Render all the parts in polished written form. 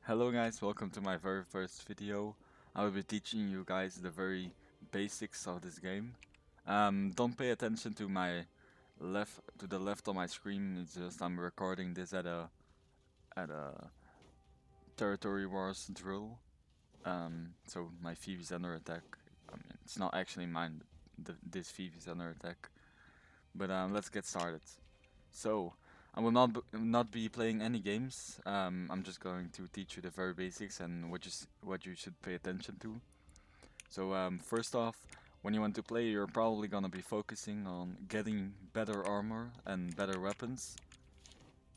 Hello guys, welcome to my very first video. I will be teaching you guys the very basics of this game. Don't pay attention to the left on my screen. It's just I'm recording this at a territory wars drill. So my thief is under attack. I mean, it's not actually mine. This thief is under attack. But let's get started. So, I will not be playing any games. I'm just going to teach you the very basics and what you should pay attention to. So first off, when you want to play, you're probably gonna be focusing on getting better armor and better weapons.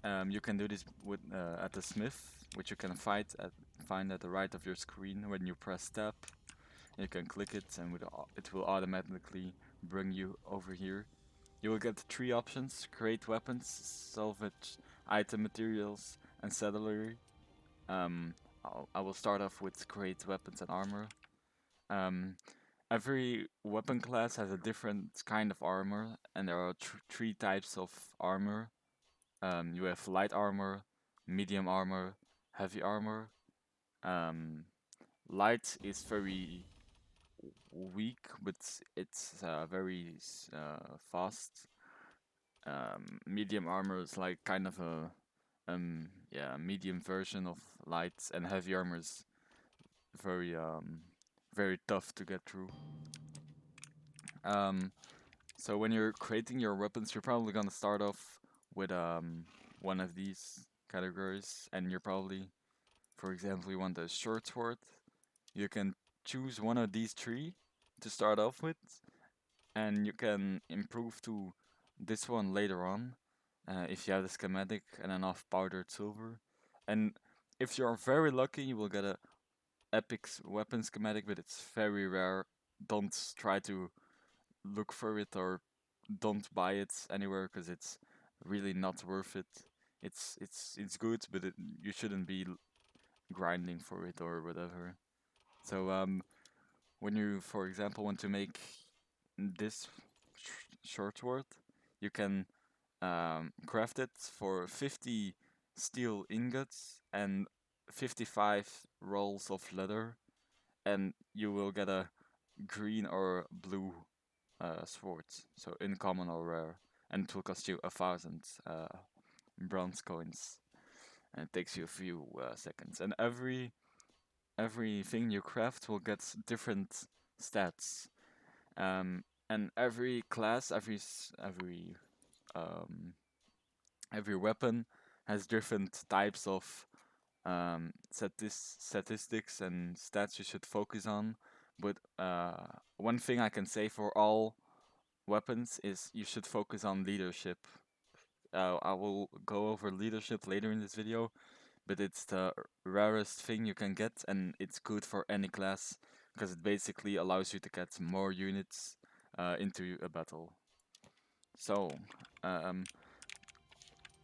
You can do this at the smith, which you can find at the right of your screen when you press tab. You can click it and it will automatically bring you over here. You will get three options: create weapons, salvage item materials, and saddlery. Um, I will start off with create weapons and armor. Um, every weapon class has a different kind of armor, and there are three types of armor. You have light armor, medium armor, heavy armor. Um, Light is very weak, but it's very fast. Medium armor is like kind of a medium version of light, and heavy armor is very very tough to get through. Um, so when you're creating your weapons, you're probably gonna start off with one of these categories, and you're probably, for example, you want a short sword. You can choose one of these three to start off with, and you can improve to this one later on if you have the schematic and enough powdered silver. And if you're very lucky, you will get a epic weapon schematic, but it's very rare. Don't try to look for it or don't buy it anywhere because it's really not worth it. It's good, but you shouldn't be grinding for it or whatever. So when you, for example, want to make this short sword, you can craft it for 50 steel ingots and 55 rolls of leather, and you will get a green or blue sword, so uncommon or rare, and it will cost you 1,000 bronze coins, and it takes you a few seconds. And everything you craft will get different stats. And every class, um, every weapon has different types of statistics and stats you should focus on. But one thing I can say for all weapons is you should focus on leadership. I will go over leadership later in this video, but it's the rarest thing you can get, and it's good for any class because it basically allows you to get more units into a battle. So, um,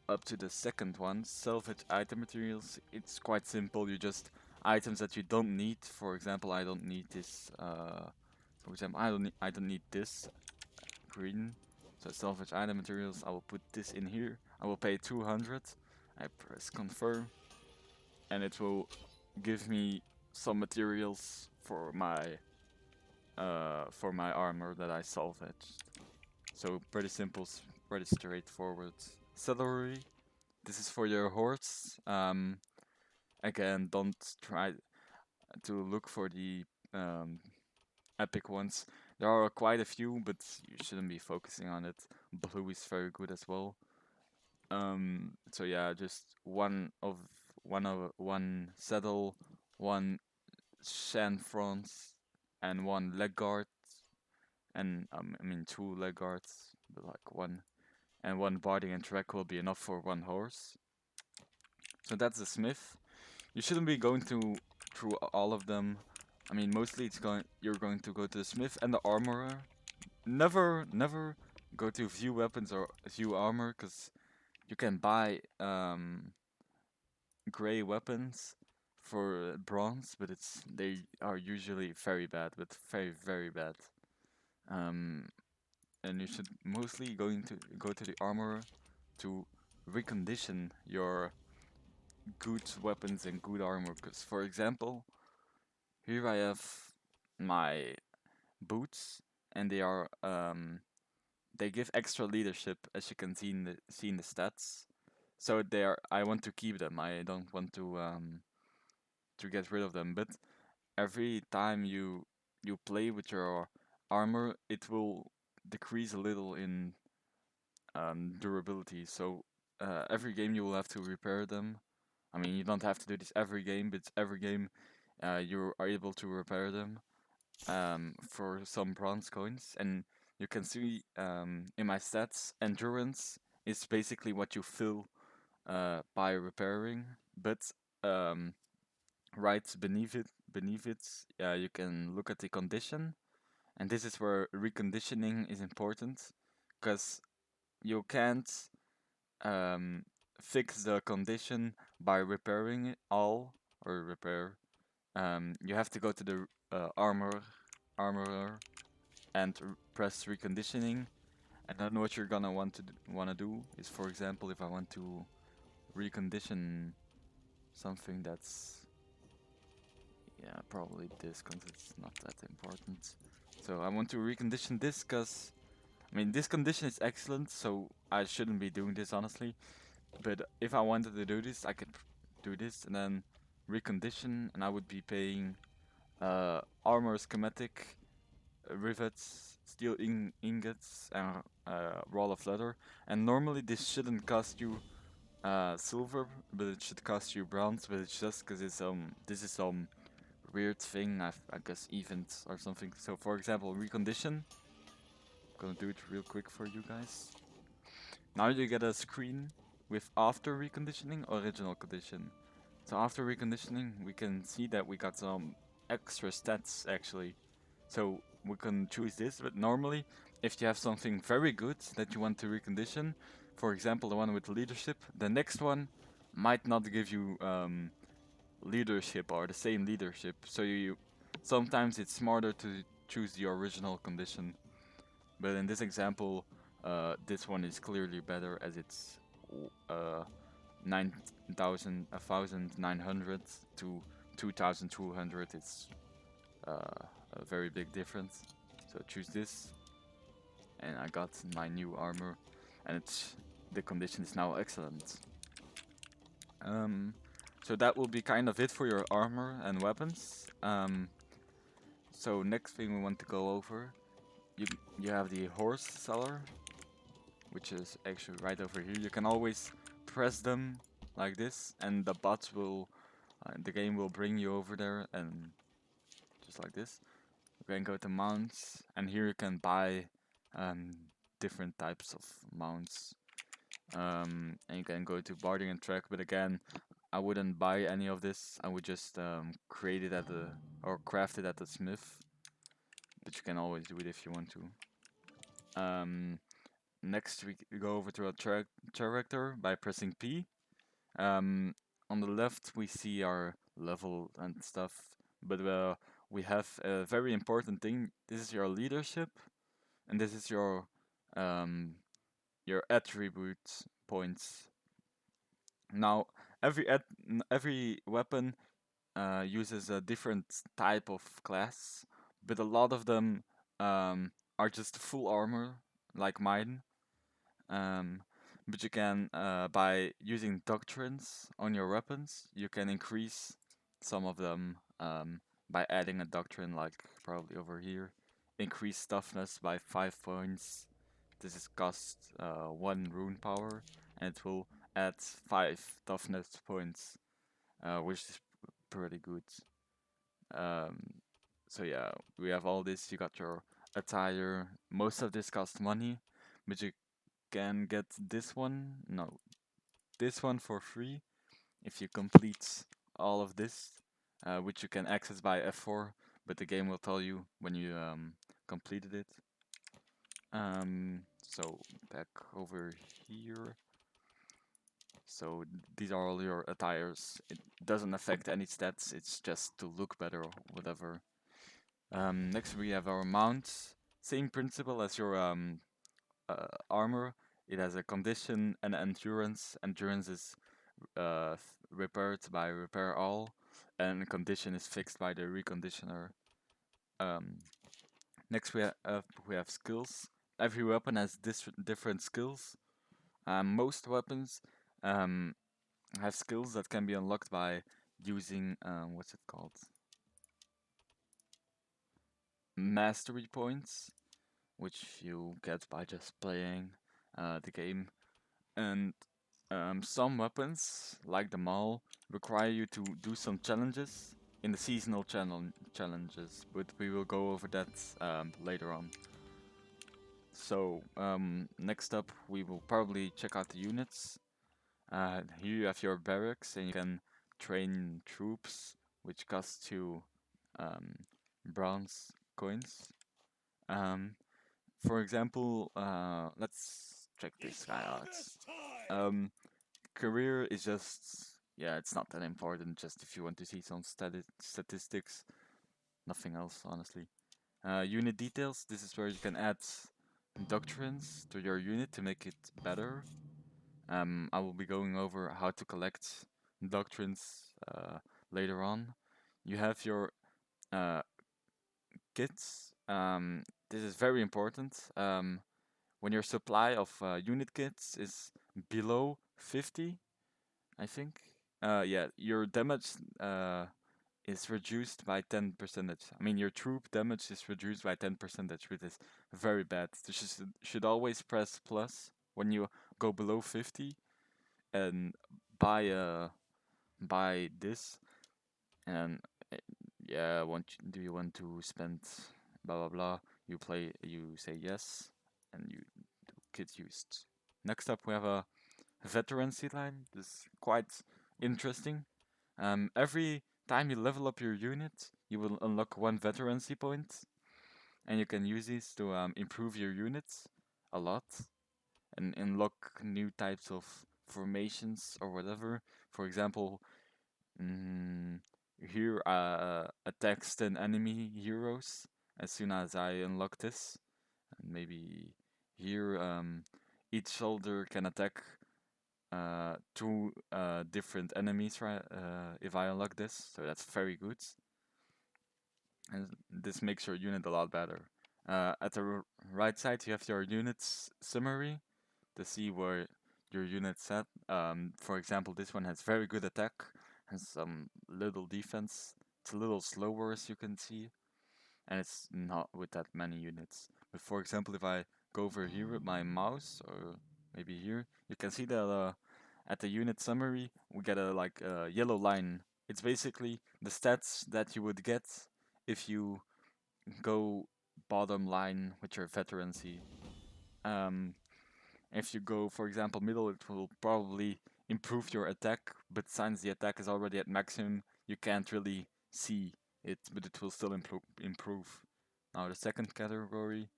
up to the second one, salvage item materials. It's quite simple. You just items that you don't need. For example, I don't need this. For example, I don't need this green. So salvage item materials. I will put this in here. I will pay 200. I press confirm, and it will give me some materials for my armor that I salvaged. So pretty simple, pretty straightforward. Celery. This is for your horse. Again, don't try to look for the um, epic ones. There are quite a few, but you shouldn't be focusing on it. Blue is very good as well. So yeah, just one saddle, one chanfront, and one leg guard, and I mean two leg guards, but like one and one body and track will be enough for one horse. So that's the smith. You shouldn't be going through all of them. I mean, mostly you're going to go to the smith and the armorer. Never go to view weapons or view armor, because you can buy gray weapons for bronze, but they are usually very bad, but very bad. Um, and you should mostly going to go to the armorer to recondition your good weapons and good armor. Because, for example, here I have my boots, and they give extra leadership, as you can see in the stats. So they are. I want to keep them. I don't want to get rid of them. But every time you play with your armor, it will decrease a little in durability. So every game you will have to repair them. I mean, you don't have to do this every game, but every game you are able to repair them for some bronze coins. And you can see in my stats, endurance is basically what you fill by repairing, but um, right beneath it, you can look at the condition, and this is where reconditioning is important, because you can't um, fix the condition by repairing it all or repair. You have to go to the armorer and press reconditioning. And then what you're gonna wanna do is, for example, if I want to recondition something that's, yeah, probably this, because it's not that important. So I want to recondition this because, I mean, this condition is excellent, so I shouldn't be doing this, honestly. But if I wanted to do this, I could do this and then recondition, and I would be paying armor schematic, rivets, steel ingots, and roll of leather. And normally this shouldn't cost you silver, but it should cost you bronze. But it's just because it's this is some weird thing. I guess events or something. So for example, recondition. I'm gonna do it real quick for you guys. Now you get a screen with after reconditioning, original condition. So after reconditioning, we can see that we got some extra stats actually. So we can choose this, but normally if you have something very good that you want to recondition, for example the one with leadership, the next one might not give you leadership or the same leadership. So you sometimes it's smarter to choose the original condition. But in this example, this one is clearly better as it's 1,900 to 2,200. It's a very big difference. So choose this, and I got my new armor, and the condition is now excellent. Um, so that will be kind of it for your armor and weapons. So next thing we want to go over, you you have the horse seller, which is actually right over here. You can always press them like this, and the bot will, the game will bring you over there, and just like this. You can go to mounts, and here you can buy um, different types of mounts. And you can go to barding and track, but again, I wouldn't buy any of this. I would just create it at the, or craft it at the smith. But you can always do it if you want to. Next we go over to our character by pressing P. Um, on the left we see our level and stuff, but we have a very important thing. This is your leadership, and this is um, your attribute points. Now, every weapon uses a different type of class, but a lot of them are just full armor, like mine. Um, but you can, by using doctrines on your weapons, you can increase some of them by adding a doctrine, like probably over here. Increase toughness by 5 points. This is cost 1 rune power, and it will add 5 toughness points, which is pretty good. Um, so yeah, we have all this. You got your attire. Most of this costs money, but you can get this one. No, this one for free if you complete all of this, which you can access by F4, but the game will tell you when you completed it. So back over here. So these are all your attires. It doesn't affect any stats. It's just to look better or whatever. Next we have our mount. Same principle as your armor. It has a condition and endurance. Endurance is repaired by repair all, and condition is fixed by the reconditioner. Um, Next we have skills. Every weapon has different skills. Most weapons um, have skills that can be unlocked by using what's it called? Mastery points, which you get by just playing the game. And some weapons, like the maul, require you to do some challenges in the seasonal challenges, but we will go over that later on. So next up, we will probably check out the units. Here you have your barracks, and you can train troops, which cost you um, bronze coins. Um, for example, let's check this guy out. Career is just, yeah, it's not that important, just if you want to see some statistics, nothing else, honestly. Unit details, this is where you can add doctrines to your unit to make it better. I will be going over how to collect doctrines later on. You have your uh, kits. This is very important. When your supply of unit kits is below 50, I think. Yeah, your damage is reduced by 10%. I mean, your troop damage is reduced by 10%, which is very bad. You should always press plus when you go below 50 and buy this. And uh, yeah, do you want to spend blah blah blah? You say yes, and you do kit used. Next up, we have a Veterancy line. This is quite interesting. Every time you level up your unit, you will unlock one Veterancy point, and you can use these to improve your units a lot and unlock new types of formations or whatever. For example, mm, here attacks 10 enemy heroes as soon as I unlock this. And maybe here each soldier can attack two different enemies, right? If I unlock this, so that's very good, and this makes your unit a lot better. At the right side, you have your units summary to see where your unit's at. For example, this one has very good attack and some little defense. It's a little slower, as you can see, and it's not with that many units. But for example, if I go over here with my mouse, or maybe here, you can see that at the unit summary, we get a yellow line. It's basically the stats that you would get if you go bottom line with your veterancy. Um, if you go, for example, middle, it will probably improve your attack, but since the attack is already at maximum, you can't really see it, but it will still improve. Now the second category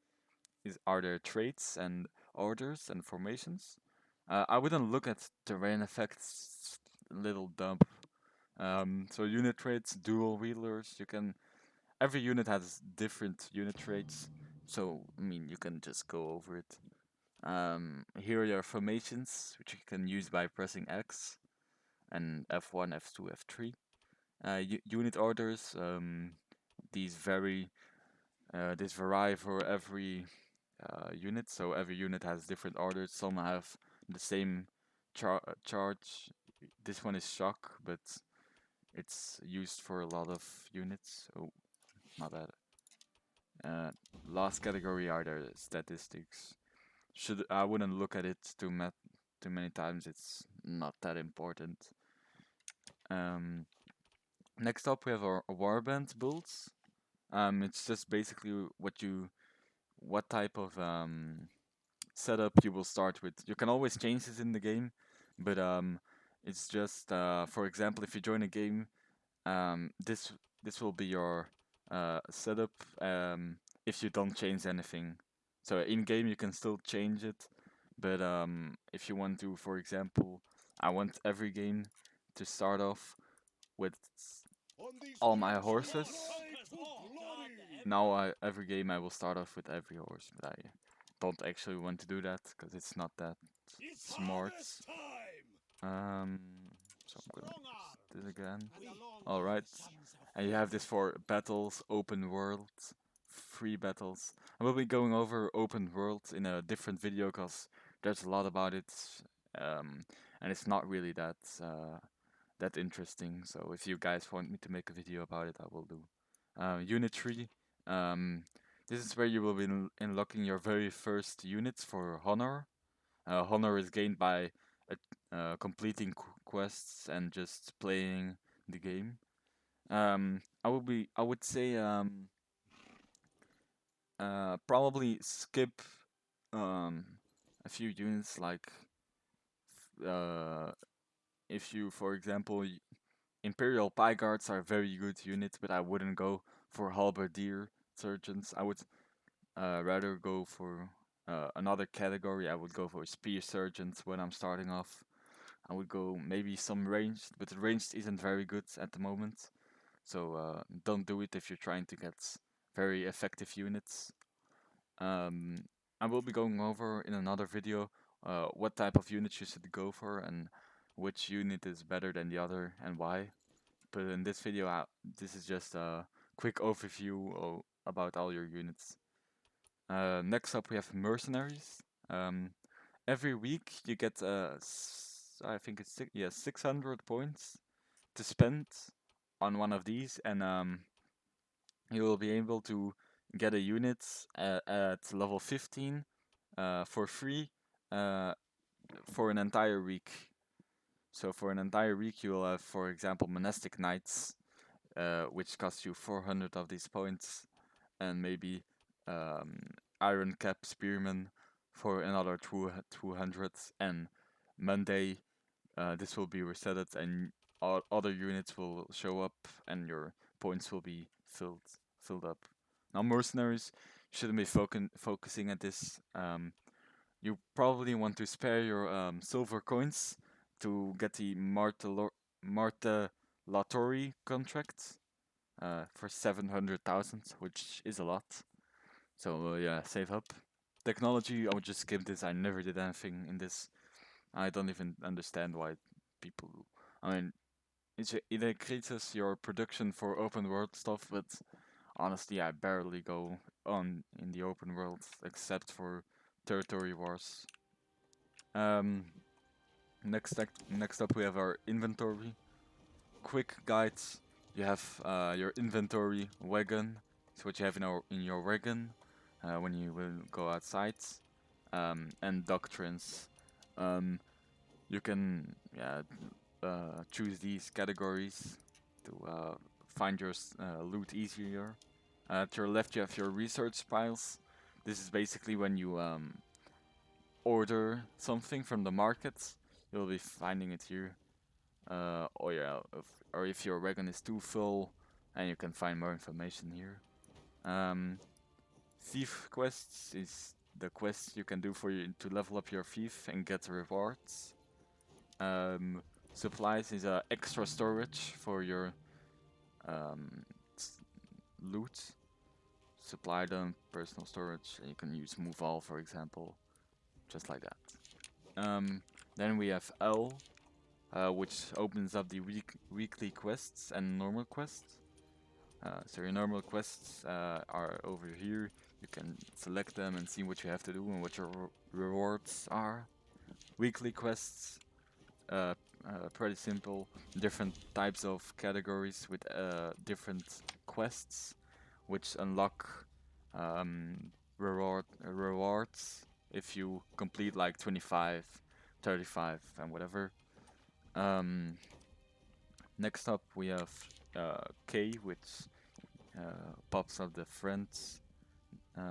are there traits and orders and formations. I wouldn't look at terrain effects, little dump. So unit traits, dual wheelers. Every unit has different unit traits. So I mean, you can just go over it. Here are your formations, which you can use by pressing X and F1, F2, F3. Unit orders. These vary. This vary for every unit. So every unit has different orders. Some have the same charge. This one is shock, but it's used for a lot of units. Oh, not that. Uh, Last category are the statistics. I wouldn't look at it too many times. It's not that important. Um, Next up, we have our Warband Builds. It's just basically what type of setup you will start with. You can always change this in the game, but it's just for example, if you join a game, this will be your setup if you don't change anything. So in game you can still change it, but if you want to, for example, I want every game to start off with all my horses. Now every game I will start off with every horse, but I don't actually want to do that because it's not that smart. Um, So I'm gonna use this again. Alright. And you have this for battles, open world, free battles. I will be going over open world in a different video because there's a lot about it, um, and it's not really that interesting. So if you guys want me to make a video about it, I will do. Unitary. Um, this is where you will be unlocking your very first units for honor. Honor is gained by completing quests and just playing the game. I would say probably skip um a few units like uh if you, for example, Imperial Pie Guards are very good units, but I wouldn't go for Halberdier Surgeons. I would rather go for another category. I would go for Spear Surgeons when I'm starting off. I would go maybe some ranged, but ranged isn't very good at the moment. So don't do it if you're trying to get very effective units. Um, I will be going over in another video what type of units you should go for and which unit is better than the other and why. But in this video, this is just a quick overview about all your units. Next up, we have Mercenaries. Every week you get I think it's 600 points to spend on one of these, and you will be able to get a unit at level 15 for free uh, for an entire week. So for an entire week, you will have, for example, Monastic Knights, which cost you 400 of these points, and maybe um, Iron Cap Spearmen for another 200. And Monday, this will be resetted, and all other units will show up, and your points will be filled up. Now, Mercenaries shouldn't be focusing at this. You probably want to spare your silver coins to get the Martelatori contract for 700,000, which is a lot. So yeah, save up. Technology, I would just skip this. I never did anything in this. I don't even understand why people. I mean, it increases your production for open world stuff, but honestly, I barely go on in the open world except for territory wars. Um, next up, we have our inventory. Quick guides. You have your inventory wagon. It's what you have in your wagon when you will go outside. And doctrines. Um, you can choose these categories to find your loot easier. To your left, you have your research piles. This is basically when you order something from the market, you'll be finding it here. Or yeah, or if your wagon is too full, and you can find more information here. Thief quests is the quest you can do for you to level up your thief and get rewards. Supplies is extra storage for your loot. Supply dump, personal storage, and you can use move all, for example, just like that. Then we have L, which opens up the weekly quests and normal quests. So your normal quests are over here. You can select them and see what you have to do and what your rewards are. Weekly quests, pretty simple. Different types of categories with different quests, which unlock rewards if you complete like 25, 35, and whatever. Next up, we have K, which pops up the friends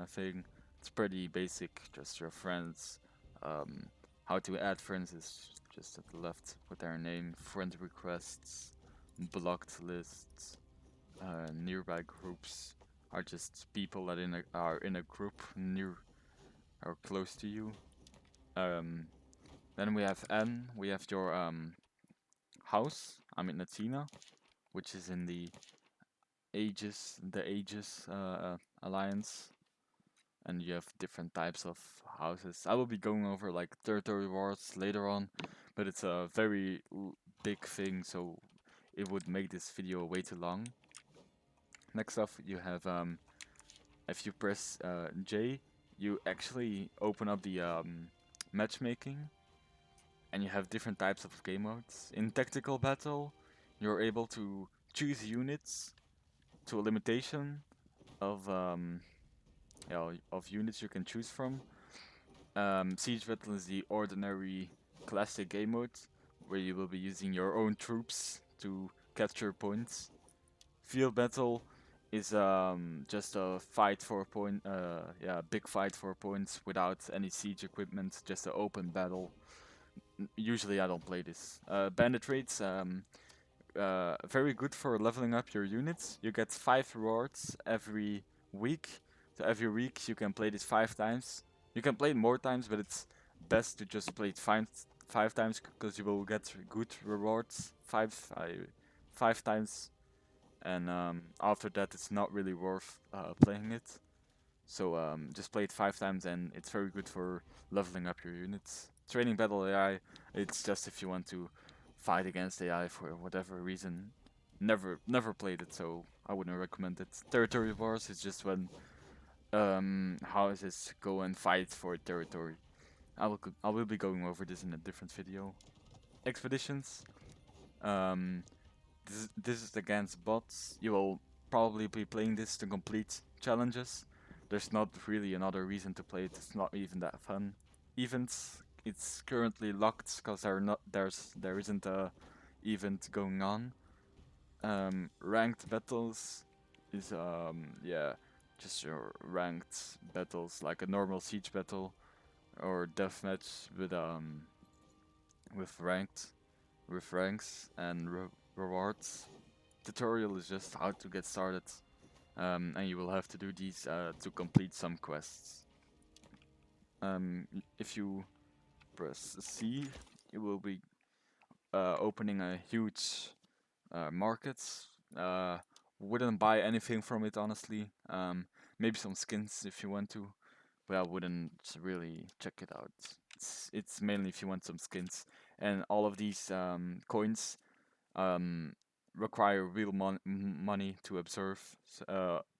thing. It's pretty basic, just your friends. How to add friends is just at the left with their name, friend requests, blocked lists, nearby groups are just people that are in a group near or close to you. Then we have N, we have your house. I'm in Athena, which is in the Aegis alliance, and you have different types of houses. I will be going over like territory wars later on, but it's a very big thing, so it would make this video way too long. Next up, you have if you press J, you actually open up the matchmaking, and you have different types of game modes. In tactical battle, you're able to choose units to a limitation of of units you can choose from. Siege Battle is the ordinary classic game mode, where you will be using your own troops to capture points. Field Battle is just a fight for big fight for points without any siege equipment, just an open battle. Usually I don't play this. Bandit Raids, very good for leveling up your units. You get 5 rewards every week. So every week you can play this 5 times. You can play it more times, but it's best to just play it five times because you will get good rewards five times. And after that, it's not really worth playing it. So just play it 5 times, and it's very good for leveling up your units. Training Battle AI, it's just if you want to fight against AI for whatever reason. Never played it, so I wouldn't recommend it. Territory Wars is just when houses go and fight for territory. I will be going over this in a different video. Expeditions. Um, this is against bots. You will probably be playing this to complete challenges. There's not really another reason to play it. It's not even that fun. Events. It's currently locked because there isn't a event going on. Ranked battles is just your ranked battles like a normal siege battle or deathmatch with ranked with ranks and rewards. Tutorial is just how to get started, and you will have to do these to complete some quests. If you press C, you will be opening a huge market. Wouldn't buy anything from it, honestly. Maybe some skins if you want to, but I wouldn't really check it out. It's mainly if you want some skins, and all of these coins um, require real money to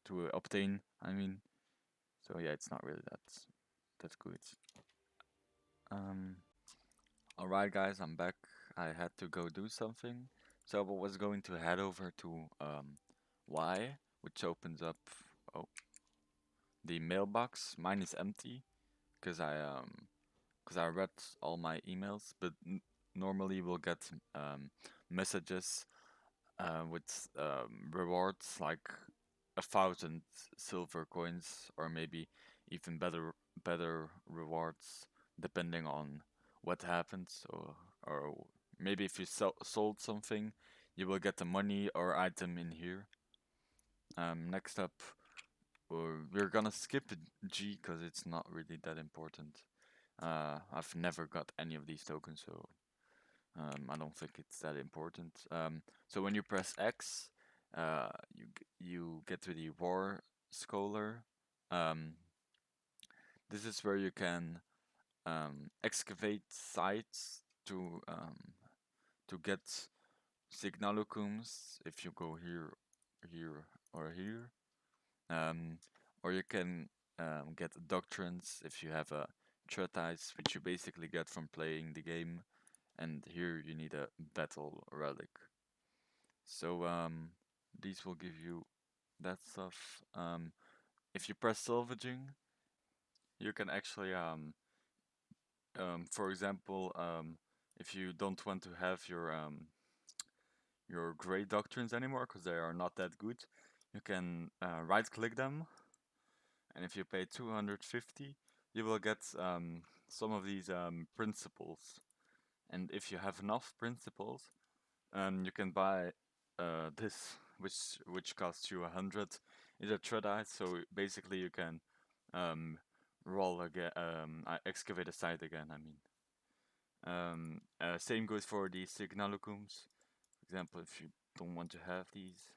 to obtain. I mean, so yeah, it's not really that good. Um, Alright, guys, I'm back. I had to go do something, so I was going to head over to Y, which opens up the mailbox. Mine is empty because I read all my emails, but normally we'll get messages with rewards like 1,000 silver coins, or maybe even better rewards depending on what happens, or maybe if you sold something, you will get the money or item in here. Next up, we're gonna skip G because it's not really that important. I've never got any of these tokens, so I don't think it's that important. So when you press X, you get to the War Scholar. Um, this is where you can excavate sites to get signalucums if you go here, here, or here. Um, or you can get doctrines if you have a treatise, which you basically get from playing the game. And here you need a battle relic. So these will give you that stuff. If you press salvaging, you can actually for example, if you don't want to have your gray doctrines anymore because they are not that good, you can right click them, and if you pay 250, you will get some of these principles. And if you have enough principles, you can buy this, which costs you 100. It's a treatise, so basically you can um, roll again, excavate a site again. I mean, same goes for the signalucums. For example, if you don't want to have these,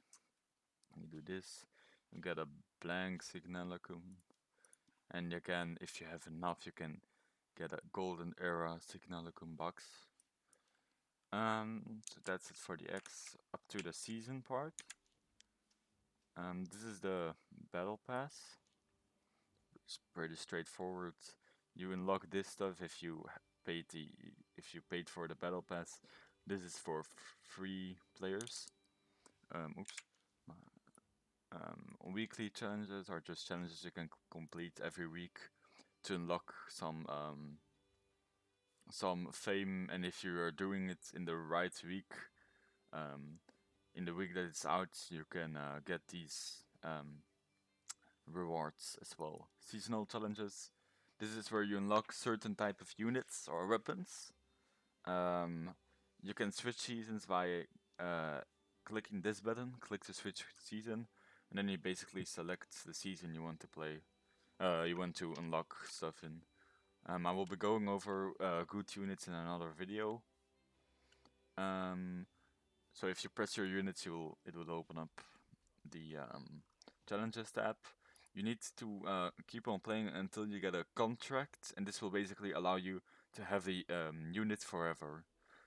you do this. You get a blank signalucum, and you can, if you have enough, you can get a golden era signalucum box. So that's it for the X up to the season part. This is the battle pass. It's pretty straightforward. You unlock this stuff if you paid for the battle pass. This is for free players. Oops. Weekly challenges are just challenges you can complete every week to unlock some fame, and if you are doing it in the right week, in the week that it's out, you can get these rewards as well. Seasonal challenges. This is where you unlock certain type of units or weapons. You can switch seasons by clicking this button, click to switch season, and then you basically select the season you want to play. You want to unlock stuff in. I will be going over good units in another video. So if you press your units, it will open up the challenges tab. You need to keep on playing until you get a contract, and this will basically allow you to have the unit forever.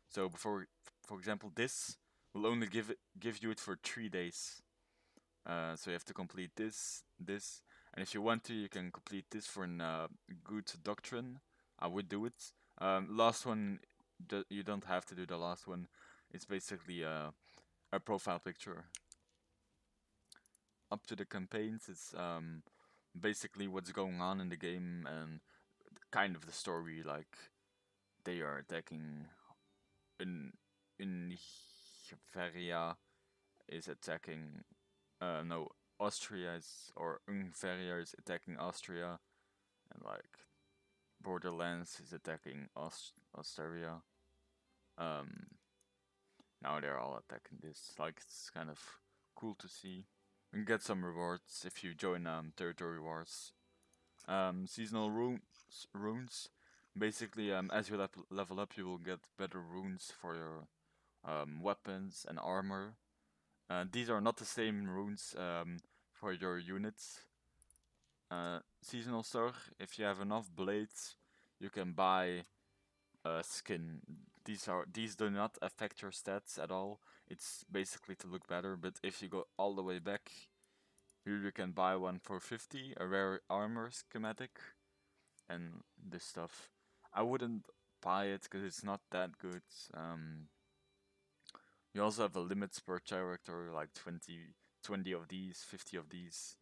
So for example, this will only give you it for 3 days. So you have to complete this, and if you want to, you can complete this for a good doctrine. I would do it. Last one, you don't have to do the last one. It's basically a profile picture. Up to the campaigns, it's basically what's going on in the game and kind of the story. Like they are attacking in Varia is attacking no, Austria is, or Ungaria is attacking Austria, and like Borderlands is attacking Austria. Now they're all attacking this. Like it's kind of cool to see. You can get some rewards if you join territory wars. Seasonal runes. Basically, as you level up, you will get better runes for your weapons and armor. These are not the same runes for your units. Seasonal Surge, if you have enough blades, you can buy a skin. These do not affect your stats at all. It's basically to look better, but if you go all the way back, here you can buy one for 50, a rare armor schematic, and this stuff. I wouldn't buy it because it's not that good. You also have a limits per character, like 20 of these, 50 of these.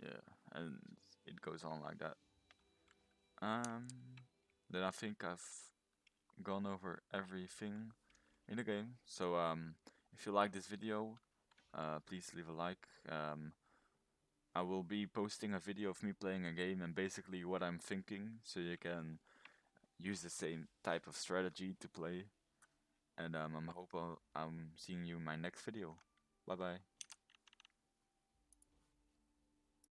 Yeah, and it goes on like that. Then I think I've gone over everything in the game. So if you like this video, please leave a like. I will be posting a video of me playing a game and basically what I'm thinking, so you can use the same type of strategy to play. And I'm seeing you in my next video. Bye bye.